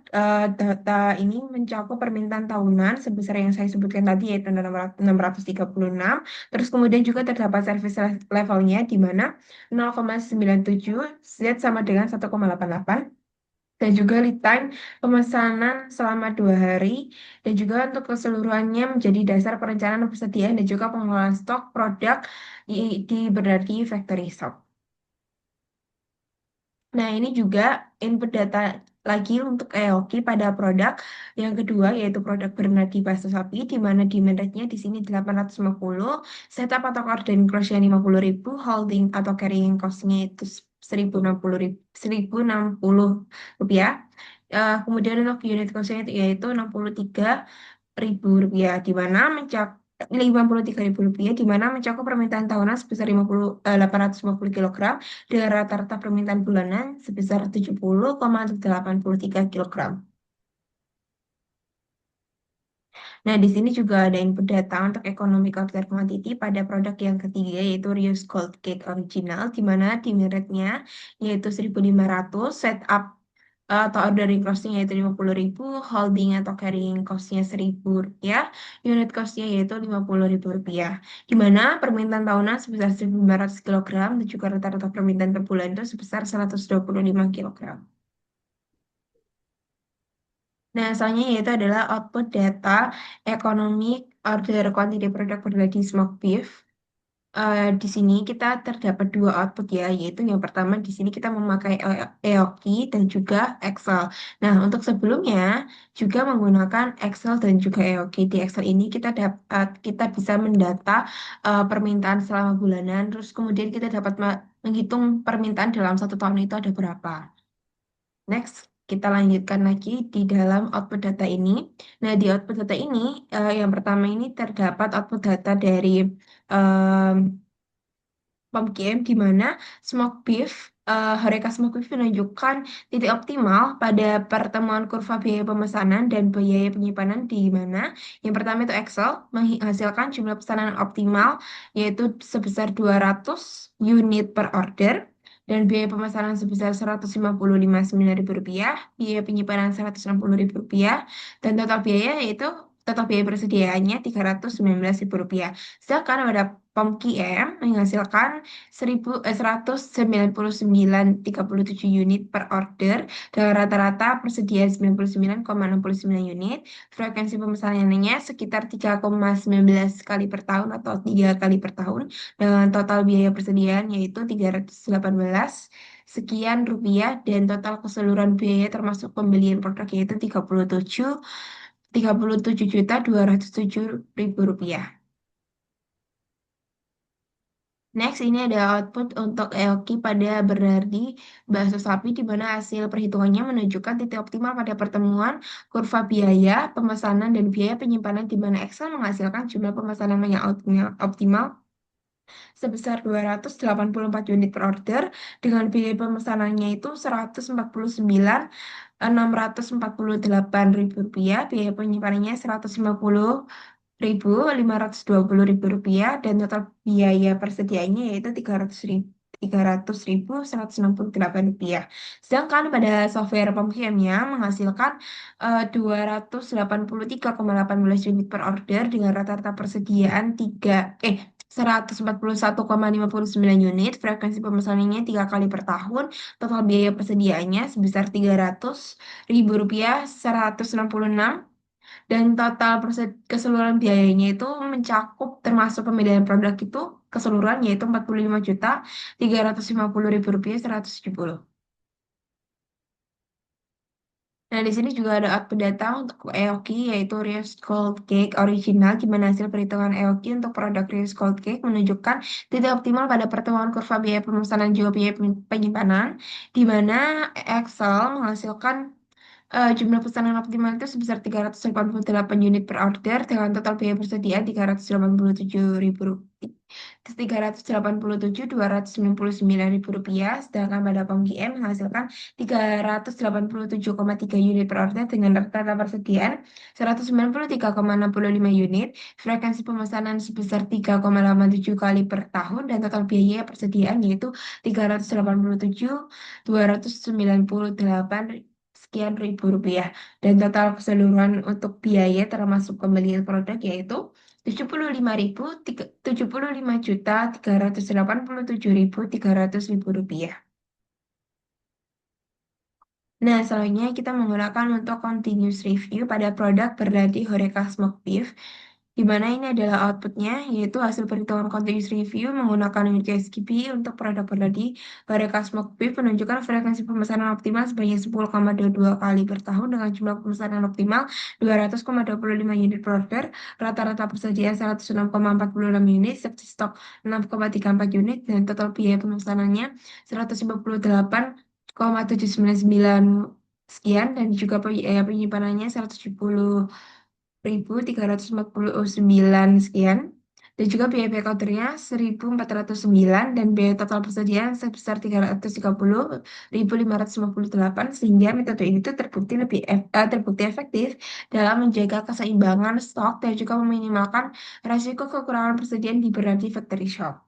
data ini mencakup permintaan tahunan sebesar yang saya sebutkan tadi yaitu 636, terus kemudian juga terdapat service levelnya di mana 0,97 Z sama dengan 1,88, dan juga lead time pemesanan selama 2 hari, dan juga untuk keseluruhannya menjadi dasar perencanaan persediaan dan juga pengelolaan stok produk di Bernardi Factory Shop. Nah, ini juga input data lagi untuk EOQ pada produk yang kedua yaitu produk Bernardi Baso Sapi, di mana demand rate-nya di sini 850, setup atau ordering cost-nya 50.000, holding atau carrying cost-nya itu 1.060 rupiah. Kemudian untuk unit cost-nya itu yaitu 63.000 rupiah, di mana mencakup 53.000 rupiah, di mana mencakup permintaan tahunan sebesar 850 kilogram dengan rata-rata permintaan bulanan sebesar 70,83 kilogram. Nah, di sini juga ada input data untuk economic order quantity pada produk yang ketiga yaitu Rios Gold Cake Original, di mana demand rate-nya yaitu 1.500, setup atau ordering cost-nya yaitu 50.000, holding atau carrying cost-nya 1.000 rupiah, unit cost-nya yaitu 50.000 rupiah, di mana permintaan tahunan sebesar 1.500 kilogram dan juga rata-rata permintaan per bulan itu sebesar 125 kilogram. Nah, soalnya yaitu adalah output data economic order quantity produk pribadi smoke beef. Di sini kita terdapat dua output ya, yaitu yang pertama di sini kita memakai EOQ dan juga Excel. Nah, untuk sebelumnya juga menggunakan Excel dan juga EOQ. Di Excel ini kita bisa mendata permintaan selama bulanan, terus kemudian kita dapat menghitung permintaan dalam 1 tahun itu ada berapa. Next, kita lanjutkan lagi di dalam output data ini. Nah, di output data ini, yang pertama ini terdapat output data dari em, POMGM, di mana smoke beef, Horeca Smoke Beef menunjukkan titik optimal pada pertemuan kurva biaya pemesanan dan biaya penyimpanan, di mana yang pertama itu Excel menghasilkan jumlah pesanan optimal yaitu sebesar 200 unit per order, dan biaya pemesanan sebesar 155.900 rupiah, biaya penyimpanan 160.000 rupiah, dan total biaya persediaannya 319.000 rupiah. Sedangkan pada POMKM menghasilkan 199,37 unit per order dengan rata-rata persediaan 99,69 unit. Frekuensi pemesanannya sekitar 3,19 kali per tahun atau 3 kali per tahun, dengan total biaya persediaan yaitu 318 sekian rupiah, dan total keseluruhan biaya termasuk pembelian produk yaitu 37,207.207 rupiah. Next, ini ada output untuk EOQ pada Bernardi Bakso Sapi, di mana hasil perhitungannya menunjukkan titik optimal pada pertemuan kurva biaya pemesanan dan biaya penyimpanan, di mana Excel menghasilkan jumlah pemesanan yang optimal sebesar 284 unit per order, dengan biaya pemesanannya itu 149.648 rupiah, biaya penyimpanannya 150.520 rupiah, dan total biaya persediaannya yaitu 300.168 rupiah. Sedangkan pada software POMGM-nya menghasilkan 283,18 unit per order dengan rata-rata persediaan 141,59 unit, frekuensi pemesanannya 3 kali per tahun, total biaya persediaannya sebesar 300.000 rupiah 166, dan total keseluruhan biayanya itu mencakup termasuk pemilihan produk itu keseluruhan yaitu 45.350.000 rupiah 170. Nah, di sini juga ada output data untuk EOKI, yaitu Rice Cold Cake original, di mana hasil perhitungan EOKI untuk produk Rice Cold Cake menunjukkan titik optimal pada pertemuan kurva biaya pemesanan juga biaya penyimpanan, di mana Excel menghasilkan jumlah pesanan optimal itu sebesar 388 unit per order dengan total biaya persediaan 387.299 ribu rupiah, sedangkan pada POM menghasilkan 387,3 unit per order dengan rata-rata persediaan 193,65 unit, frekuensi pemesanan sebesar 3,87 kali per tahun, dan total biaya persediaan yaitu 387.298 sekian ribu rupiah, dan total keseluruhan untuk biaya termasuk pembelian produk yaitu 75.387.387.300 rupiah. Nah, selanjutnya kita menggunakan untuk continuous review pada produk Bernardi Horeca Smoke Beef, di mana ini adalah outputnya, yaitu hasil perhitungan continuous review menggunakan unit USGB untuk produk Bernardi Horeca Smoke Beef menunjukkan frekuensi pemesanan optimal sebanyak 10,22 kali per tahun dengan jumlah pemesanan optimal 200,25 unit per order, rata-rata persediaan 106,46 unit, safety stock 6,34 unit, dan total biaya pemesanannya 158,799 sekian, dan juga penyimpanannya 170.349 sekian, dan juga biaya paycounternya 1.409, dan biaya total persediaan sebesar 330.558, sehingga metode ini tuh terbukti efektif dalam menjaga keseimbangan stok dan juga meminimalkan resiko kekurangan persediaan di Bernardi Factory Shop.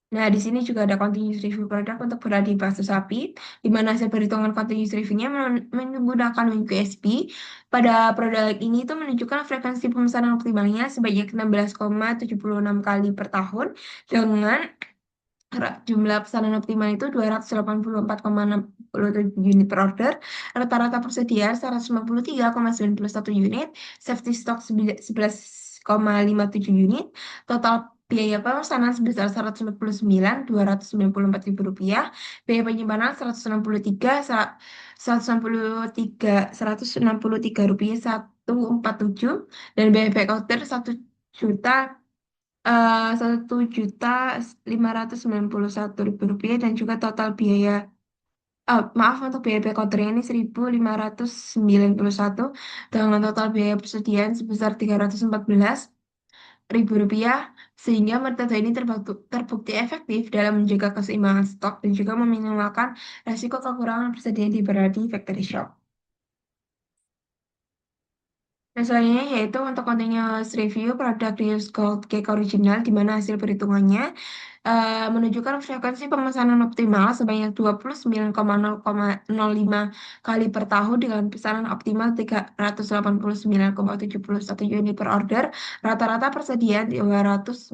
Nah, di sini juga ada continuous review produk untuk berada di bakso sapi, di mana hasil perhitungan continuous review-nya menggunakan WinQSP. Pada produk ini itu menunjukkan frekuensi pemesanan optimalnya sebanyak 16,76 kali per tahun, dengan jumlah pesanan optimal itu 284,67 unit per order, rata-rata persediaan 153,91 unit, safety stock 11,57 unit, total biaya pemesanan sebesar 199.294 ribu rupiah, biaya penyimpanan 163 rupiah 147, dan biaya paycounter 1.591.000 rupiah, dan juga total biaya maaf, untuk biaya paycounter ini 1.591 dengan total biaya persediaan sebesar 314.000 rupiah, sehingga metode ini terbukti efektif dalam menjaga keseimbangan stok dan juga meminimalkan resiko kekurangan persediaan di Berardi Factory Shop. Dan selanjutnya yaitu untuk continuous review produk Rius Gold Cake original, di mana hasil perhitungannya menunjukkan frekuensi pemesanan optimal sebanyak 29,005 kali per tahun dengan pesanan optimal 389,71 unit per order, rata-rata persediaan 214,75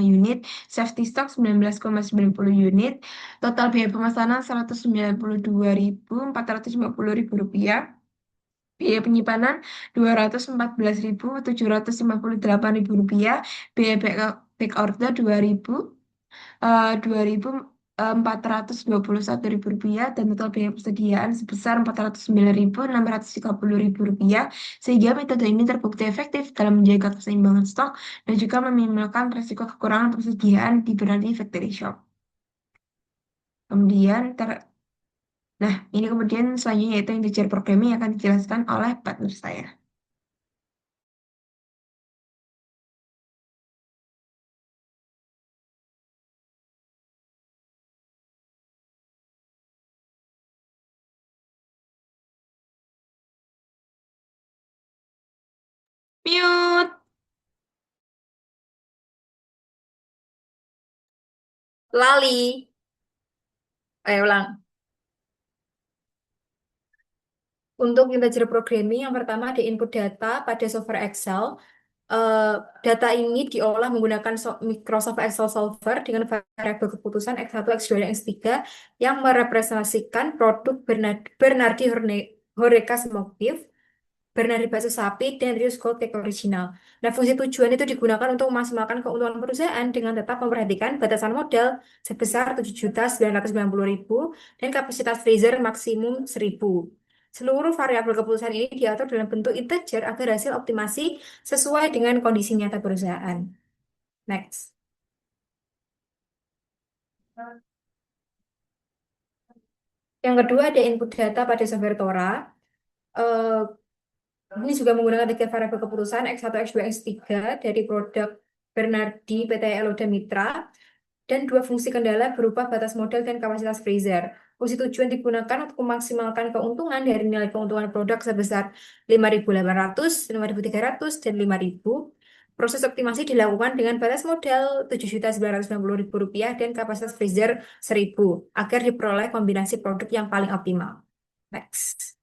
unit, safety stock 19,90 unit, total biaya pemesanan 192.450 rupiah, biaya penyimpanan 214.758 rupiah, biaya back order 2.421 rupiah, dan total biaya persediaan sebesar 409.630 rupiah, sehingga metode ini terbukti efektif dalam menjaga keseimbangan stok dan juga meminimalkan risiko kekurangan persediaan di Bernardi Factory Shop. Kemudian Nah, ini kemudian selanjutnya yaitu integer programming yang akan dijelaskan oleh partner saya. Mute. Lali. Ulang. Untuk integer programming, yang pertama ada input data pada software Excel. Eh, Data ini diolah menggunakan Microsoft Excel Solver dengan variabel keputusan X1, X2, dan X3 yang merepresentasikan produk Bernardi Horeca Smoke Beef. Bernardi bakso sapi, dan Rius Gold Cake original. Nah, fungsi tujuan itu digunakan untuk memaksimalkan keuntungan perusahaan dengan tetap memperhatikan batasan modal sebesar 7.990.000 dan kapasitas freezer maksimum 1.000. Seluruh variabel keputusan ini diatur dalam bentuk integer agar hasil optimasi sesuai dengan kondisi nyata perusahaan. Next. Yang kedua ada input data pada software Tora. Eh, ini juga menggunakan tiga variabel keputusan X1, X2, X3 dari produk Bernardi PT Eloda Mitra dan dua fungsi kendala berupa batas modal dan kapasitas freezer. Fungsi tujuan digunakan untuk memaksimalkan keuntungan dari nilai keuntungan produk sebesar 5.800, 5.300, dan 5.000. Proses optimasi dilakukan dengan batas modal Rp7.990.000 dan kapasitas freezer 1.000 agar diperoleh kombinasi produk yang paling optimal. Next.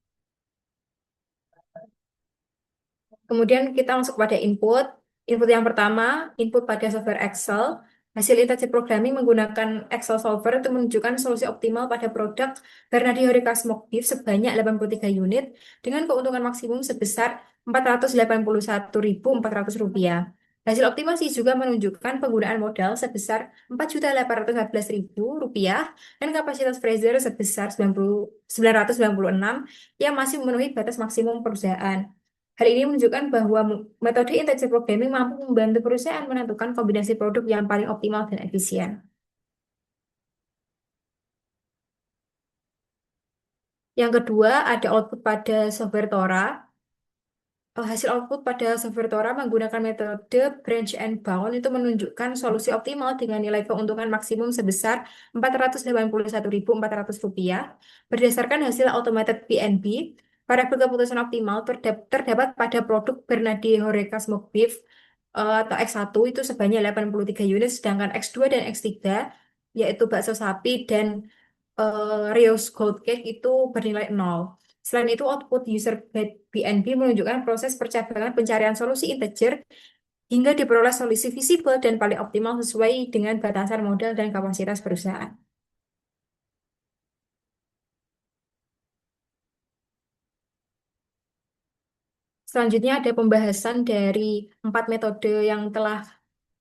Kemudian kita masuk pada input. Input yang pertama, input pada software Excel. Hasil integer programming menggunakan Excel solver untuk menunjukkan solusi optimal pada produk Bernardi Horeca Smoked Beef sebanyak 83 unit dengan keuntungan maksimum sebesar Rp481.400. Hasil optimasi juga menunjukkan penggunaan modal sebesar Rp4.814.000 dan kapasitas freezer sebesar 996 yang masih memenuhi batas maksimum perusahaan. Hal ini menunjukkan bahwa metode integer programming mampu membantu perusahaan menentukan kombinasi produk yang paling optimal dan efisien. Yang kedua, ada output pada software Tora. Hasil output pada software Tora menggunakan metode branch and bound itu menunjukkan solusi optimal dengan nilai keuntungan maksimum sebesar Rp481.400. Berdasarkan hasil automated PNB, variabel keputusan optimal terdapat pada produk Bernardi Horeca Smoked Beef atau X1 itu sebanyak 83 unit, sedangkan X2 dan X3 yaitu bakso sapi dan Rios Gold Cake itu bernilai 0. Selain itu, output user BNB menunjukkan proses percabangan pencarian solusi integer hingga diperoleh solusi visible dan paling optimal sesuai dengan batasan modal dan kapasitas perusahaan. Selanjutnya ada pembahasan dari 4 metode yang telah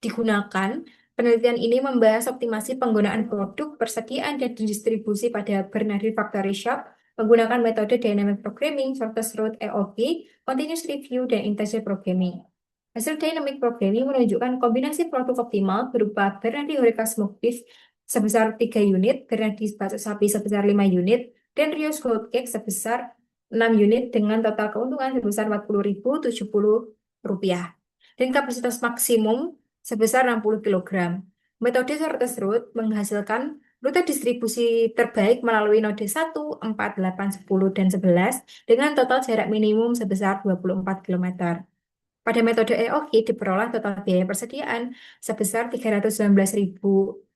digunakan. Penelitian ini membahas optimasi penggunaan produk, persediaan, dan distribusi pada Bernardi Factory Shop menggunakan metode Dynamic Programming, Shortest Route EOP, Continuous Review, dan Integer Programming. Hasil Dynamic Programming menunjukkan kombinasi produk optimal berupa Bernardi Horeca Smoked Beef sebesar 3 unit, Bernardi bakso sapi sebesar 5 unit, dan Rios Gold Cake sebesar 6 unit dengan total keuntungan sebesar Rp40.070 dan kapasitas maksimum sebesar 60 kg. Metode shortest route menghasilkan rute distribusi terbaik melalui node 1, 4, 8, 10, dan 11 dengan total jarak minimum sebesar 24 km. Pada metode EOQ diperoleh total biaya persediaan sebesar Rp319.000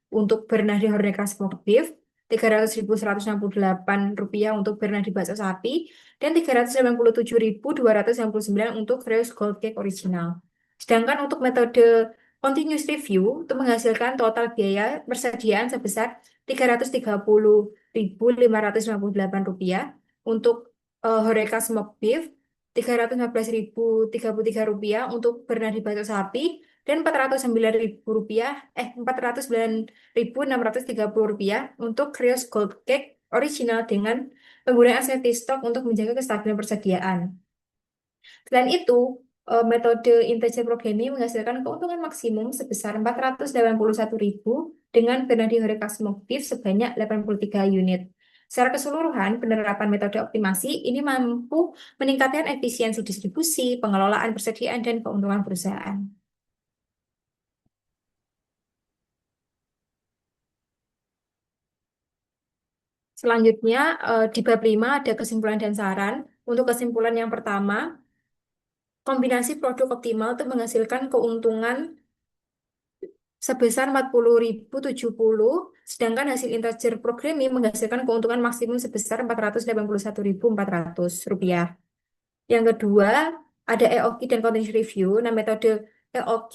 untuk Bernardi Horeca Smoked Beef, Rp300.168 untuk Bernardi bakso sapi, dan Rp387.299 untuk Reus Gold Cake original. Sedangkan untuk metode continuous review itu menghasilkan total biaya persediaan sebesar Rp330.558 untuk Horeca Smoked Beef, Rp315.033 untuk Bernardi bakso sapi, dan Rp409.630 untuk Krios Gold Cake original dengan penggunaan safety stock untuk menjaga kestabilan persediaan. Selain itu, metode integer programming menghasilkan keuntungan maksimum sebesar Rp481.000 dengan Bernardi Horeca Smoked Beef sebanyak 83 unit. Secara keseluruhan, penerapan metode optimasi ini mampu meningkatkan efisiensi distribusi, pengelolaan persediaan, dan keuntungan perusahaan. Selanjutnya, di bab 5 ada kesimpulan dan saran. Untuk kesimpulan yang pertama, kombinasi produk optimal itu menghasilkan keuntungan sebesar 40.070, sedangkan hasil integer programming menghasilkan keuntungan maksimum sebesar Rp481.400. Yang kedua, ada EOQ dan continuous review. Nah, metode EOQ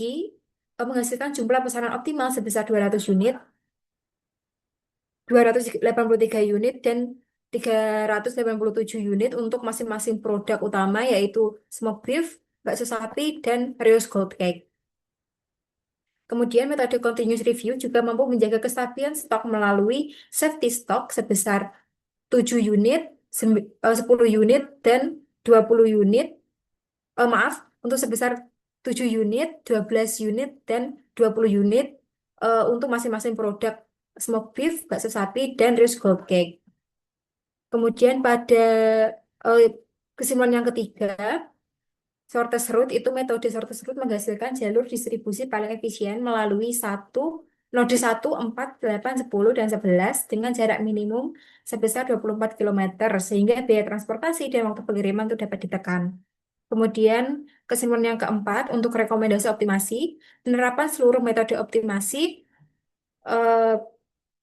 menghasilkan jumlah pesanan optimal sebesar 200 unit, 283 unit, dan 387 unit untuk masing-masing produk utama yaitu smoked beef, bakso sapi, dan Rios Gold Cake. Kemudian metode continuous review juga mampu menjaga kestabilan stok melalui safety stock sebesar 7 unit, 10 unit, dan 20 unit, maaf, untuk sebesar 7 unit, 12 unit, dan 20 unit untuk masing-masing produk smoked beef, bakso sapi, dan Rios Gold Cake. Kemudian pada eh, kesimpulan yang ketiga, shortest route itu metode shortest route menghasilkan jalur distribusi paling efisien melalui node 1, 4, 8, 10, dan 11 dengan jarak minimum sebesar 24 kilometer sehingga biaya transportasi dan waktu pengiriman itu dapat ditekan. Kemudian kesimpulan yang keempat untuk rekomendasi optimasi, penerapan seluruh metode optimasi eh,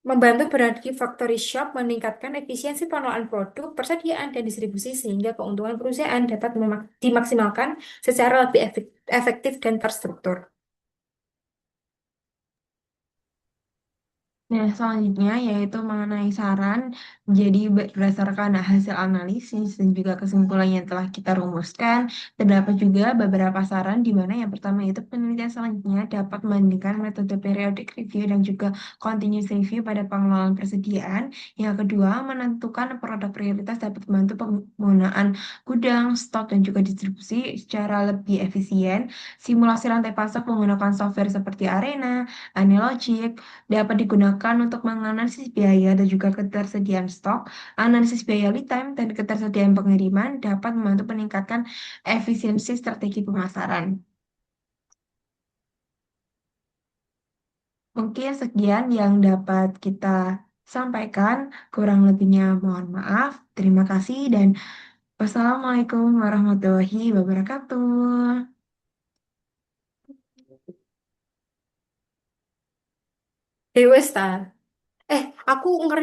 membantu Bernardi Factory Shop meningkatkan efisiensi pengelolaan produk, persediaan, dan distribusi sehingga keuntungan perusahaan dapat dimaksimalkan secara lebih efektif dan terstruktur. Nah, selanjutnya yaitu mengenai saran. Jadi berdasarkan hasil analisis dan juga kesimpulan yang telah kita rumuskan, terdapat juga beberapa saran di mana yang pertama itu penelitian selanjutnya dapat membandingkan metode periodic review dan juga continuous review pada pengelolaan persediaan. Yang kedua, menentukan produk prioritas dapat membantu penggunaan gudang, stok, dan juga distribusi secara lebih efisien. Simulasi rantai pasok menggunakan software seperti Arena, Anylogic, dapat digunakan untuk menganalisis biaya dan juga ketersediaan stok. Analisis biaya lead time dan ketersediaan pengiriman dapat membantu meningkatkan efisiensi strategi pemasaran. Mungkin sekian yang dapat kita sampaikan. Kurang lebihnya mohon maaf. Terima kasih dan wassalamualaikum warahmatullahi wabarakatuh. Dewa Star. Aku nge